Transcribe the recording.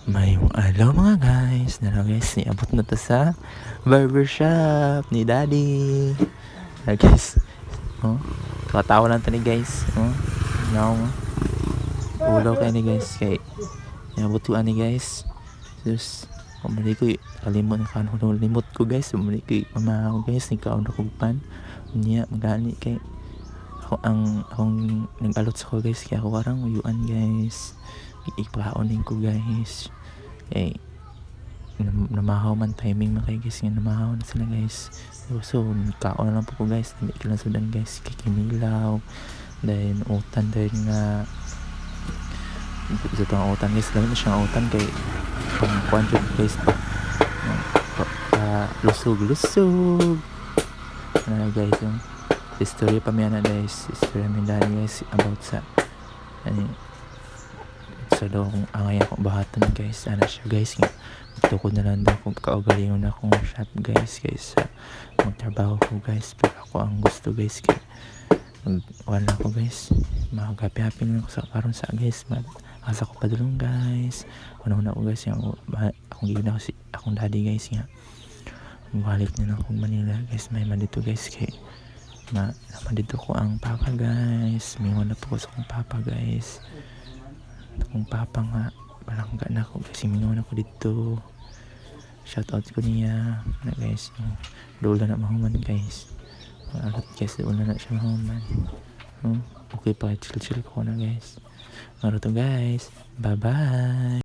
May alaw mga guys, guys, niabot na to sa barbershop ni Daddy. Guys, oh, katawa lang to ni guys. Now, ulaw kayo ni guys, kay niabot ko ani guys. Terus, pamali ko, kalimot na kanon, limot ko guys, pamali ko, mamahaw guys, nagkaon ako pan. Niya, magani kay akong nag-alot sa ko guys, kaya ako parang uyuan guys. Ipaonin ko guys. Namahaw man timing mga guys, nga namahaw na sila guys. So kaon na lang po ko guys, hindi ko lang sudan guys, kikimilaw dahil utan dahil nga ito ang utan guys, dahil na siyang utan kay pang kwanjod guys lusog na guys. Yung istorya pa miya na guys, istorya mi dahil guys about sa sa daw kung angay akong bahatan guys, ana siya guys nga tukod na lang daw kung kaugalingon na akong shop guys sa magtrabaho ko guys, pero ako ang gusto guys kay wala ko guys, magapi-happy na ako sa karon sa guys, asa ko padulong guys, una ko guys yung akong gina kasi akong daddy guys nga balik na lang akong Manila guys, may man dito guys kay naman dito ko ang papa guys, mingon na po ko sa akong papa guys, akong papa nga balangga na ako kasi mingon ako dito, shout out ko niya na guys, doon na mahuman guys, alat guys, doon na siya mahuman. Okay pa, chill ko na guys. Ano to guys, bye bye.